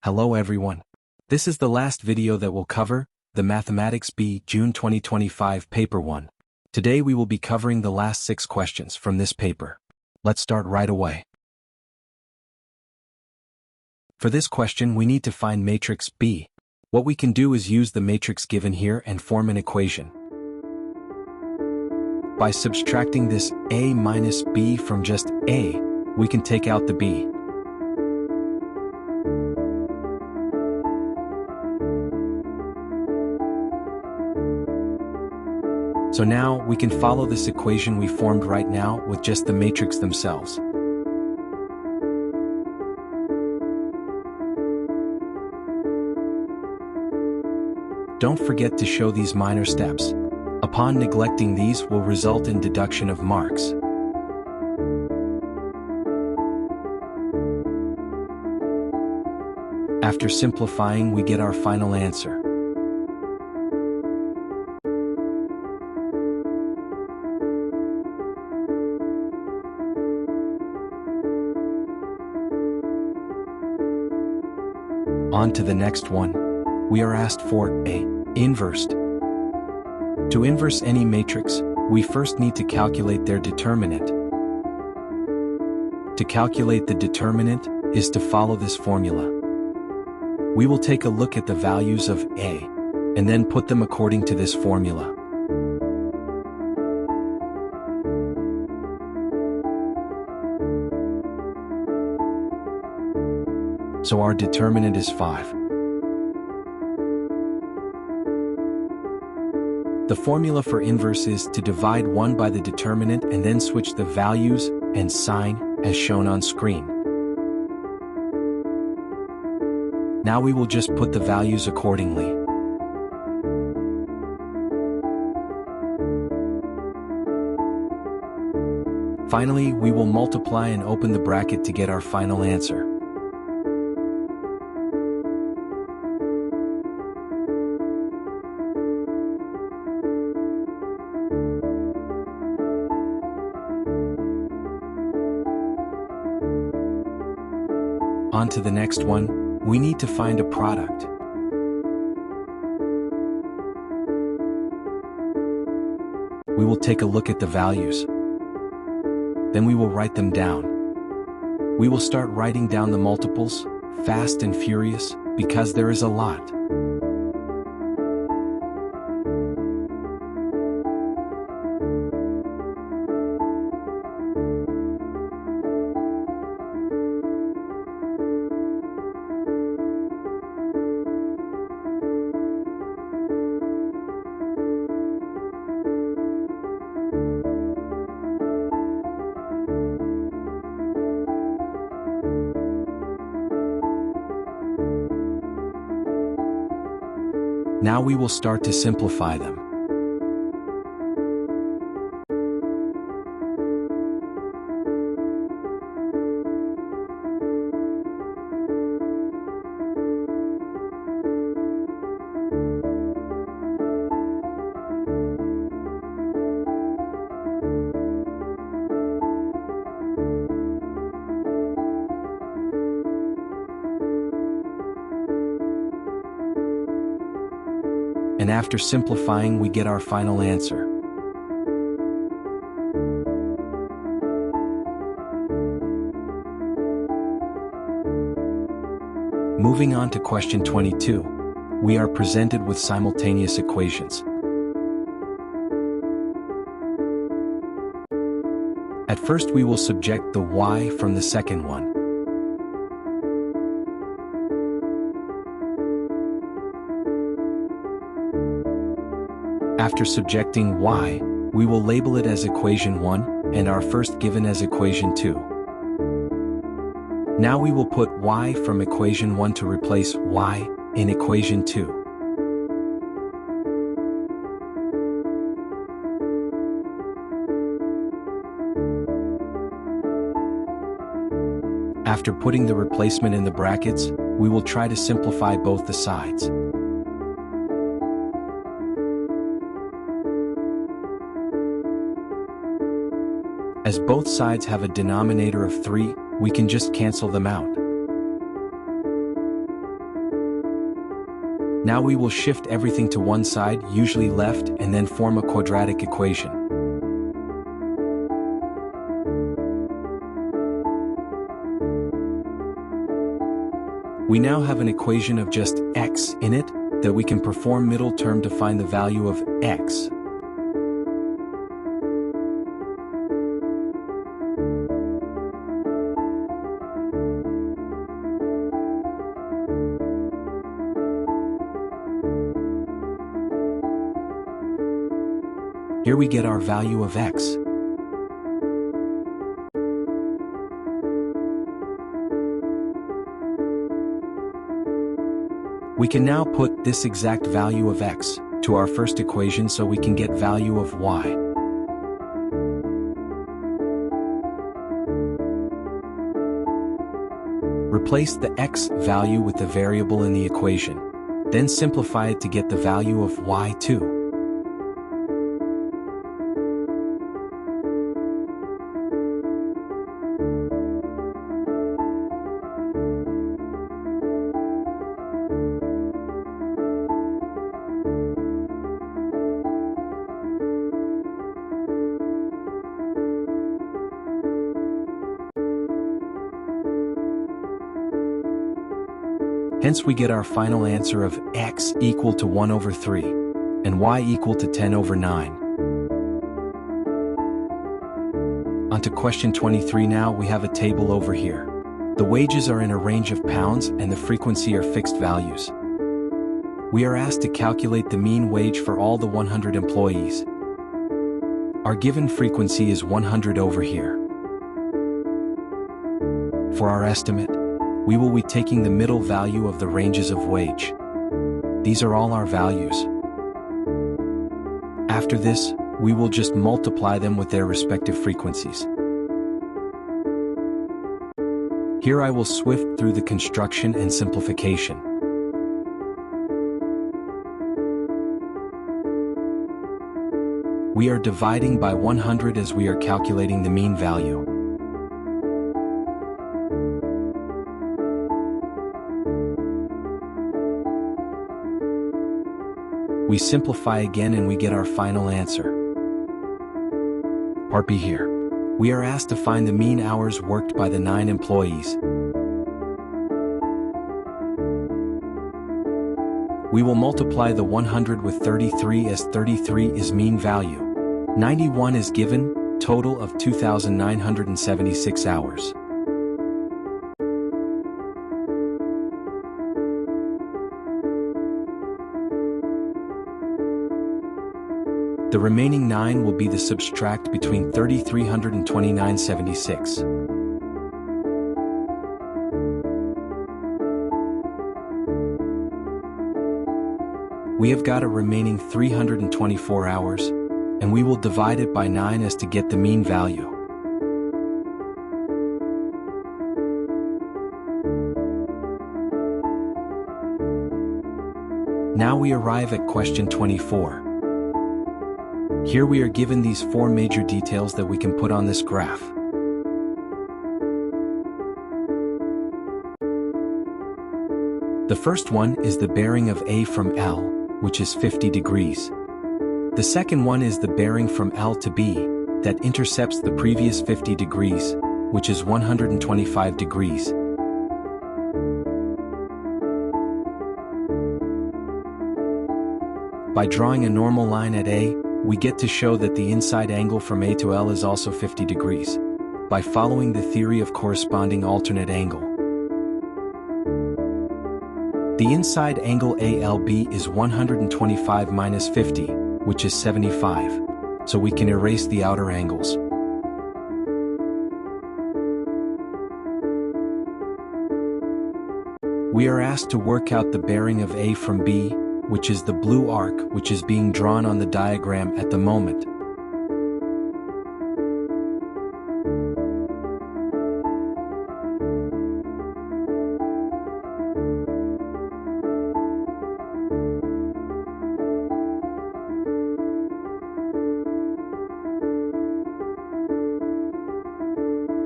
Hello everyone. This is the last video that will cover the Mathematics B June 2025 Paper 1. Today we will be covering the last 6 questions from this paper. Let's start right away. For this question we need to find matrix B. What we can do is use the matrix given here and form an equation. By subtracting this A minus B from just A, we can take out the B. So now we can follow this equation we formed right now with just the matrix themselves. Don't forget to show these minor steps. Upon neglecting these will result in deduction of marks. After simplifying, we get our final answer. On to the next one. We are asked for a inverse. To inverse any matrix, we first need to calculate their determinant. To calculate the determinant is to follow this formula. We will take a look at the values of A, and then put them according to this formula. So our determinant is 5. The formula for inverse is to divide 1 by the determinant and then switch the values and sign as shown on screen. Now we will just put the values accordingly. Finally, we will multiply and open the bracket to get our final answer. On to the next one, we need to find a product. We will take a look at the values. Then we will write them down. We will start writing down the multiples, fast and furious, because there is a lot. Now we will start to simplify them. And after simplifying, we get our final answer. Moving on to question 22, we are presented with simultaneous equations. At first, we will subject the y from the second one. After subjecting y, we will label it as equation 1 and our first given as equation 2. Now we will put y from equation 1 to replace y in equation 2. After putting the replacement in the brackets, we will try to simplify both the sides. As both sides have a denominator of 3, we can just cancel them out. Now we will shift everything to one side, usually left, and then form a quadratic equation. We now have an equation of just x in it, that we can perform middle term to find the value of x. Here we get our value of x. We can now put this exact value of x to our first equation so we can get value of y. Replace the x value with the variable in the equation. Then simplify it to get the value of y2. Hence we get our final answer of x equal to 1 over 3, and y equal to 10 over 9. On to question 23 now. We have a table over here. The wages are in a range of pounds and the frequency are fixed values. We are asked to calculate the mean wage for all the 100 employees. Our given frequency is 100 over here. For our estimate, we will be taking the middle value of the ranges of wage. These are all our values. After this, we will just multiply them with their respective frequencies. Here I will swift through the construction and simplification. We are dividing by 100 as we are calculating the mean value. We simplify again and we get our final answer. Part B here. We are asked to find the mean hours worked by the 9 employees. We will multiply the 100 with 33 as 33 is mean value. 91 is given, total of 2,976 hours. The remaining 9 will be the subtract between 3,300 and 2,976. We have got a remaining 324 hours, and we will divide it by 9 as to get the mean value. Now we arrive at question 24. Here we are given these 4 major details that we can put on this graph. The first one is the bearing of A from L, which is 50 degrees. The second one is the bearing from L to B, that intercepts the previous 50 degrees, which is 125 degrees. By drawing a normal line at A, we get to show that the inside angle from A to L is also 50 degrees, by following the theory of corresponding alternate angle. The inside angle ALB is 125 minus 50, which is 75, so we can erase the outer angles. We are asked to work out the bearing of A from B, which is the blue arc which is being drawn on the diagram at the moment.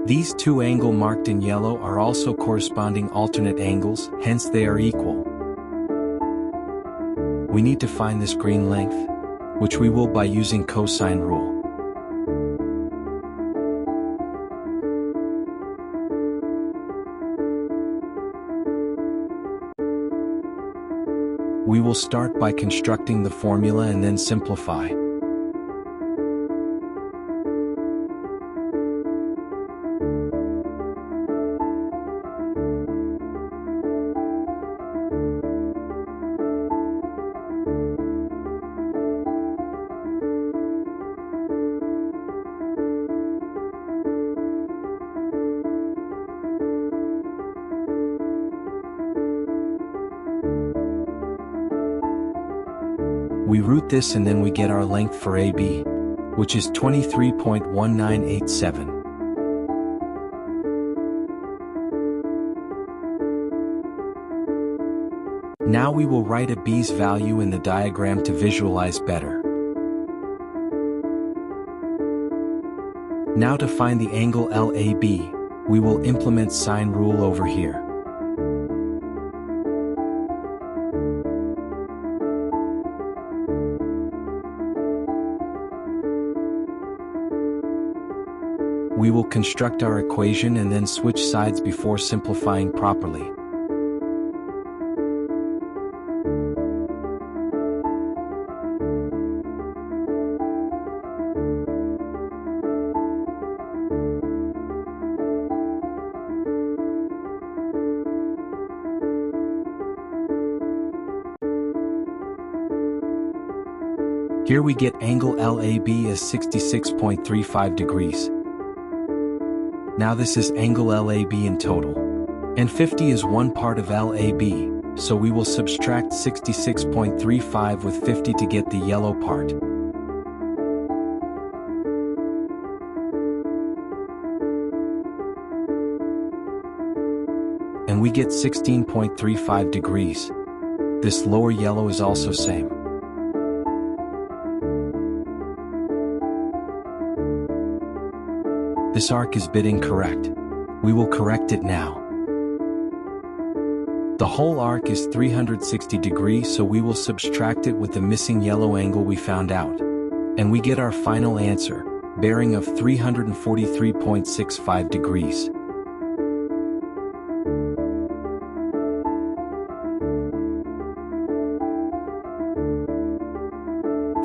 These 2 angles marked in yellow are also corresponding alternate angles, hence they are equal. We need to find this green length, which we will by using cosine rule. We will start by constructing the formula and then simplify. We root this and then we get our length for AB, which is 23.1987. Now we will write a B's value in the diagram to visualize better. Now to find the angle LAB, we will implement sine rule over here. We will construct our equation and then switch sides before simplifying properly. Here we get angle LAB as 66.35 degrees. Now this is angle LAB in total. And 50 is one part of LAB, so we will subtract 66.35 with 50 to get the yellow part. And we get 16.35 degrees. This lower yellow is also same. This arc is bit incorrect. We will correct it now. The whole arc is 360 degrees, so we will subtract it with the missing yellow angle we found out. And we get our final answer, bearing of 343.65 degrees.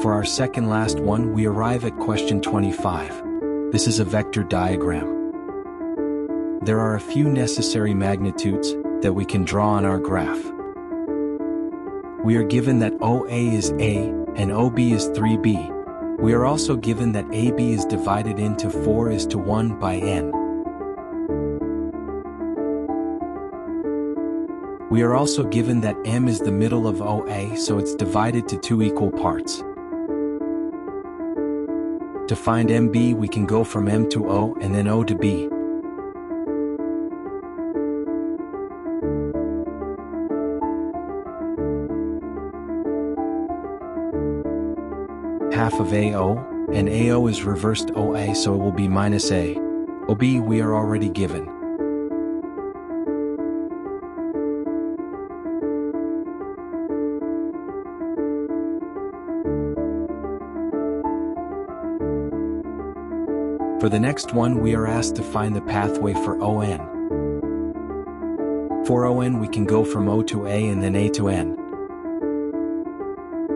For our second last one, we arrive at question 25. This is a vector diagram. There are a few necessary magnitudes that we can draw on our graph. We are given that OA is A and OB is 3B. We are also given that AB is divided into 4:1 by n. We are also given that M is the middle of OA, so it's divided to 2 equal parts. To find MB, we can go from M to O and then O to B. Half of AO, and AO is reversed OA, so it will be minus A. OB we are already given. For the next one, we are asked to find the pathway for ON. For ON, we can go from O to A and then A to N.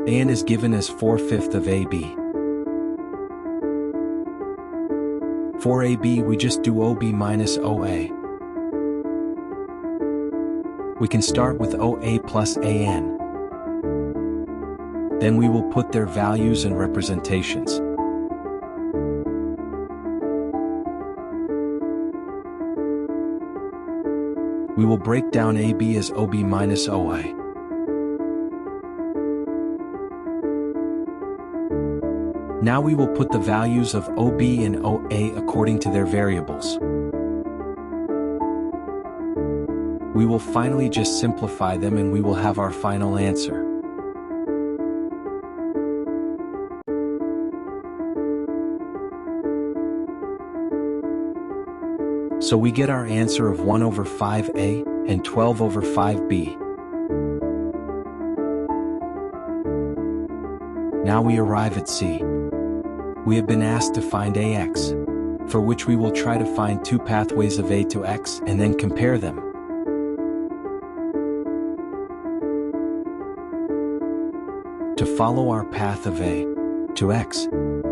AN is given as 4/5 of AB. For AB, we just do OB minus OA. We can start with OA plus AN. Then we will put their values and representations. We will break down AB as OB minus OA. Now we will put the values of OB and OA according to their variables. We will finally just simplify them and we will have our final answer. So we get our answer of 1/5A and 12/5B. Now we arrive at C. We have been asked to find AX, for which we will try to find two pathways of A to X and then compare them. To follow our path of A to X,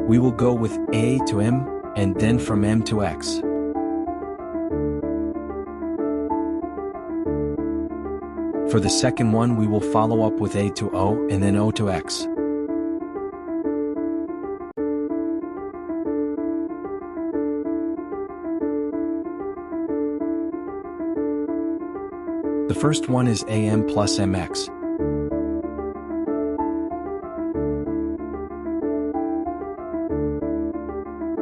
we will go with A to M and then from M to X. For the second one, we will follow up with A to O and then O to X. The first one is AM plus MX.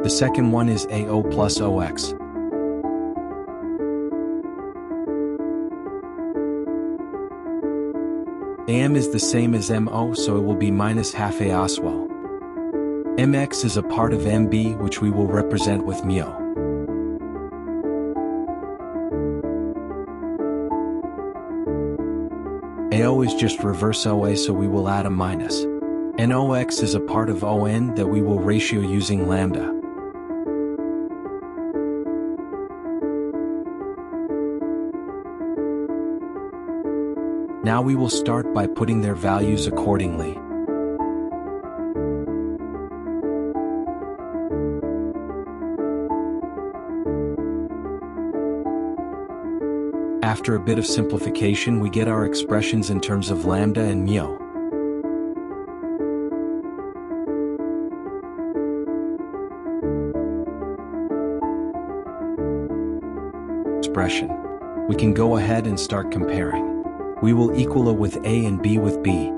The second one is AO plus OX. AM is the same as MO, so it will be minus half A as well. MX is a part of MB, which we will represent with mu. AO is just reverse OA, so we will add a minus. And OX is a part of ON that we will ratio using lambda. Now we will start by putting their values accordingly. After a bit of simplification, we get our expressions in terms of lambda and mu. Expression. We can go ahead and start comparing. We will equal A with A and B with B.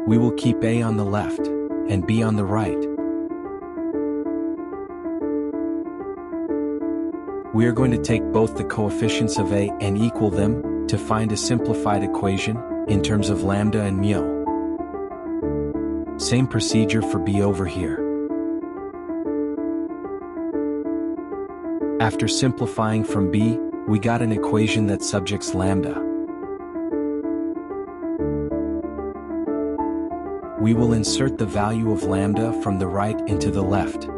We will keep A on the left and B on the right. We are going to take both the coefficients of A and equal them to find a simplified equation in terms of lambda and mu. Same procedure for B over here. After simplifying from B, we got an equation that subjects lambda. We will insert the value of lambda from the right into the left.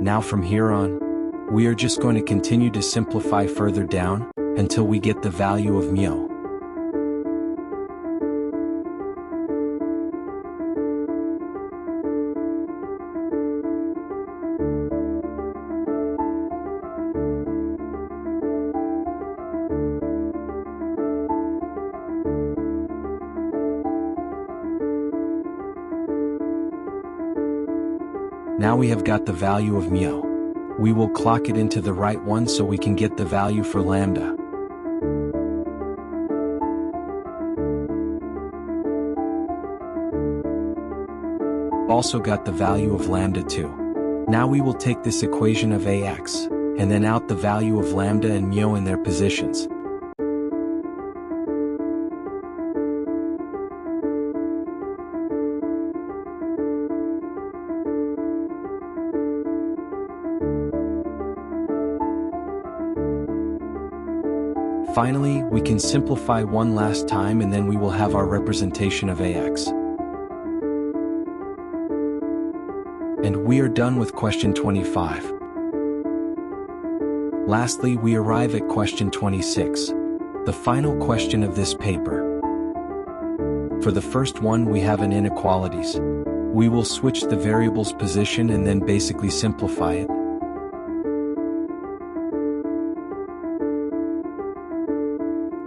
Now from here on, we are just going to continue to simplify further down until we get the value of mu. Now we have got the value of mu. We will clock it into the right one so we can get the value for lambda. Also got the value of lambda too. Now we will take this equation of AX, and then out the value of lambda and mu in their positions. Finally, we can simplify one last time and then we will have our representation of AX. And we are done with question 25. Lastly, we arrive at question 26, the final question of this paper. For the first one, we have an inequalities. We will switch the variable's position and then basically simplify it.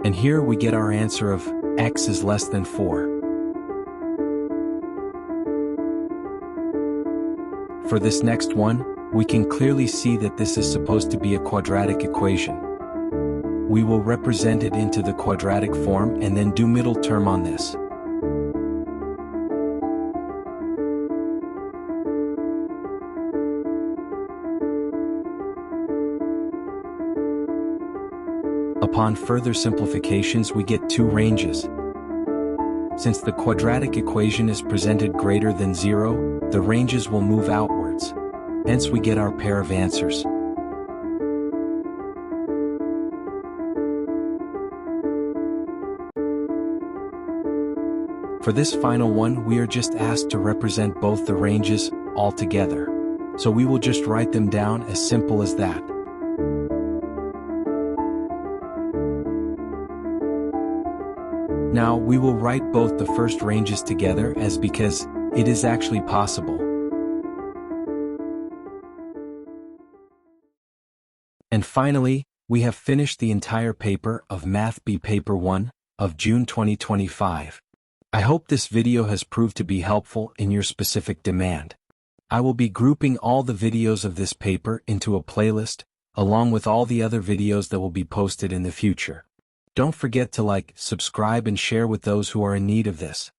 And here we get our answer of x is less than 4. For this next one, we can clearly see that this is supposed to be a quadratic equation. We will represent it into the quadratic form and then do middle term on this. Upon further simplifications, we get two ranges. Since the quadratic equation is presented greater than 0, the ranges will move outwards. Hence we get our pair of answers. For this final one, we are just asked to represent both the ranges all together. So we will just write them down as simple as that. Now we will write both the first ranges together as because it is actually possible. And finally, we have finished the entire paper of Math B Paper 1 of June 2025. I hope this video has proved to be helpful in your specific demand. I will be grouping all the videos of this paper into a playlist, along with all the other videos that will be posted in the future. Don't forget to like, subscribe and share with those who are in need of this.